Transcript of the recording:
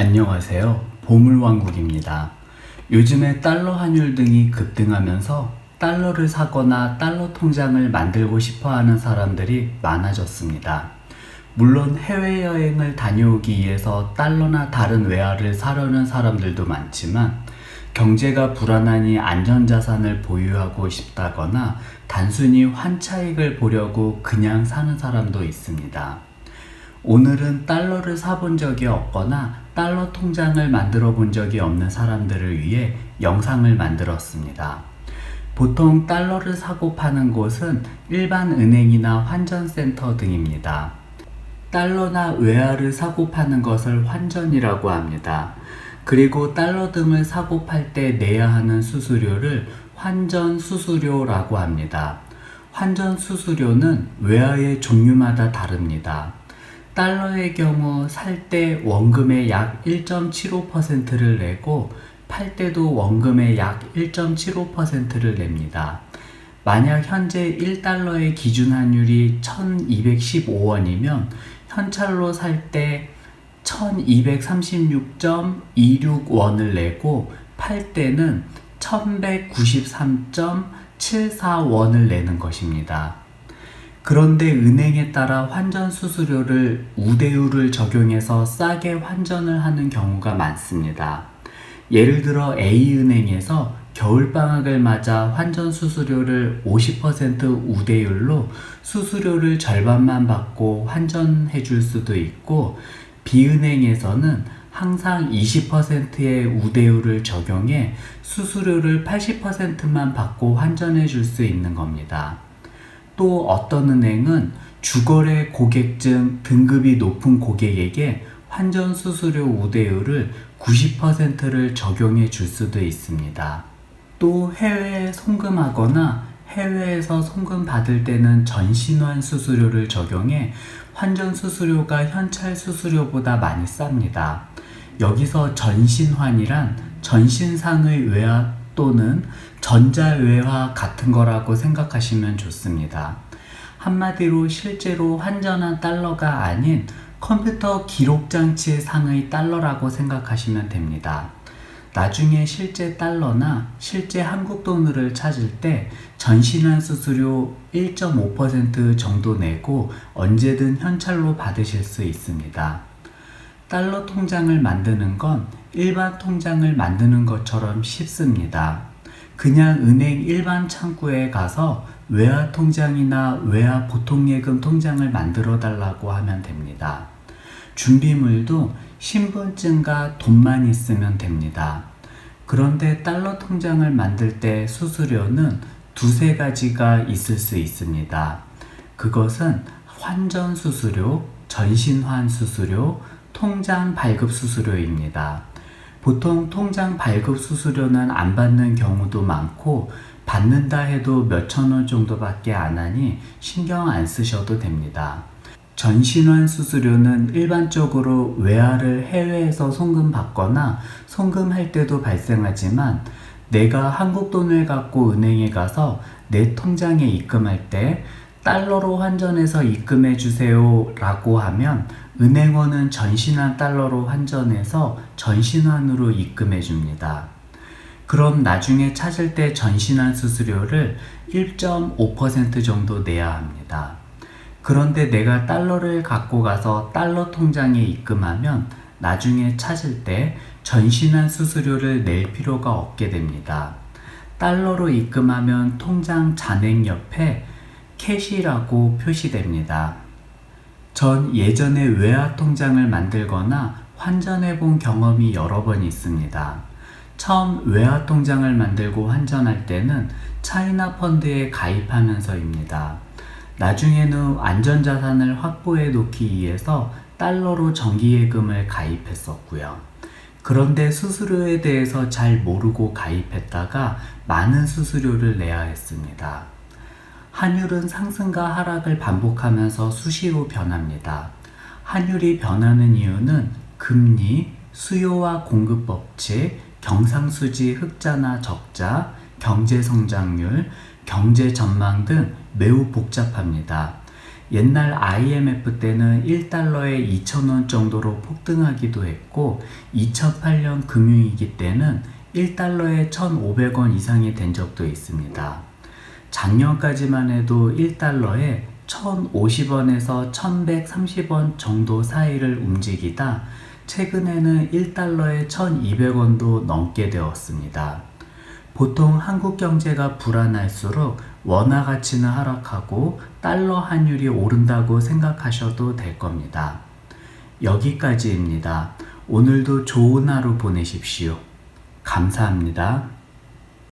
안녕하세요. 보물왕국입니다. 요즘에 달러 환율 등이 급등하면서 달러를 사거나 달러 통장을 만들고 싶어 하는 사람들이 많아졌습니다. 물론 해외여행을 다녀오기 위해서 달러나 다른 외화를 사려는 사람들도 많지만 경제가 불안하니 안전자산을 보유하고 싶다거나 단순히 환차익을 보려고 그냥 사는 사람도 있습니다. 오늘은 달러를 사본 적이 없거나 달러 통장을 만들어 본 적이 없는 사람들을 위해 영상을 만들었습니다. 보통 달러를 사고 파는 곳은 일반 은행이나 환전센터 등입니다. 달러나 외화를 사고 파는 것을 환전이라고 합니다. 그리고 달러 등을 사고 팔 때 내야 하는 수수료를 환전 수수료라고 합니다. 환전 수수료는 외화의 종류마다 다릅니다. 달러의 경우 살 때 원금의 약 1.75%를 내고 팔 때도 원금의 약 1.75%를 냅니다. 만약 현재 1달러의 기준 환율이 1215원이면 현찰로 살 때 1236.26원을 내고 팔 때는 1193.74원을 내는 것입니다. 그런데 은행에 따라 환전 수수료를 우대율을 적용해서 싸게 환전을 하는 경우가 많습니다. 예를 들어 A은행에서 겨울방학을 맞아 환전 수수료를 50% 우대율로 수수료를 절반만 받고 환전해 줄 수도 있고, B은행에서는 항상 20%의 우대율을 적용해 수수료를 80%만 받고 환전해 줄 수 있는 겁니다. 또 어떤 은행은 주거래 고객증 등급이 높은 고객에게 환전 수수료 우대율을 90%를 적용해 줄 수도 있습니다. 또 해외에 송금하거나 해외에서 송금 받을 때는 전신환 수수료를 적용해 환전 수수료가 현찰 수수료보다 많이 쌉니다. 여기서 전신환이란 전신상의 외화 또는 전자외화 같은 거라고 생각하시면 좋습니다. 한마디로 실제로 환전한 달러가 아닌 컴퓨터 기록장치 상의 달러라고 생각하시면 됩니다. 나중에 실제 달러나 실제 한국 돈을 찾을 때 전신환 수수료 1.5% 정도 내고 언제든 현찰로 받으실 수 있습니다. 달러 통장을 만드는 건 일반 통장을 만드는 것처럼 쉽습니다. 그냥 은행 일반 창구에 가서 외화 통장이나 외화 보통예금 통장을 만들어 달라고 하면 됩니다. 준비물도 신분증과 돈만 있으면 됩니다. 그런데 달러 통장을 만들 때 수수료는 두세 가지가 있을 수 있습니다. 그것은 환전 수수료, 전신환 수수료, 통장 발급 수수료입니다. 보통 통장 발급 수수료는 안 받는 경우도 많고 받는다 해도 몇천 원 정도밖에 안 하니 신경 안 쓰셔도 됩니다. 전신환 수수료는 일반적으로 외화를 해외에서 송금받거나 송금할 때도 발생하지만 내가 한국 돈을 갖고 은행에 가서 내 통장에 입금할 때 달러로 환전해서 입금해 주세요 라고 하면 은행원은 전신환 달러로 환전해서 전신환으로 입금해 줍니다. 그럼 나중에 찾을 때 전신환 수수료를 1.5% 정도 내야 합니다. 그런데 내가 달러를 갖고 가서 달러 통장에 입금하면 나중에 찾을 때 전신환 수수료를 낼 필요가 없게 됩니다. 달러로 입금하면 통장 잔액 옆에 캐시라고 표시됩니다. 전 예전에 외화 통장을 만들거나 환전해 본 경험이 여러 번 있습니다. 처음 외화 통장을 만들고 환전할 때는 차이나 펀드에 가입하면서입니다. 나중에는 안전자산을 확보해 놓기 위해서 달러로 정기예금을 가입했었고요. 그런데 수수료에 대해서 잘 모르고 가입했다가 많은 수수료를 내야 했습니다. 환율은 상승과 하락을 반복하면서 수시로 변합니다. 환율이 변하는 이유는 금리, 수요와 공급 법칙, 경상수지 흑자나 적자, 경제 성장률, 경제 전망 등 매우 복잡합니다. 옛날 IMF 때는 1달러에 2,000원 정도로 폭등하기도 했고 2008년 금융위기 때는 1달러에 1,500원 이상이 된 적도 있습니다. 작년까지만 해도 1달러에 1,050원에서 1,130원 정도 사이를 움직이다 최근에는 1달러에 1,200원도 넘게 되었습니다. 보통 한국 경제가 불안할수록 원화 가치는 하락하고 달러 환율이 오른다고 생각하셔도 될 겁니다. 여기까지입니다. 오늘도 좋은 하루 보내십시오. 감사합니다.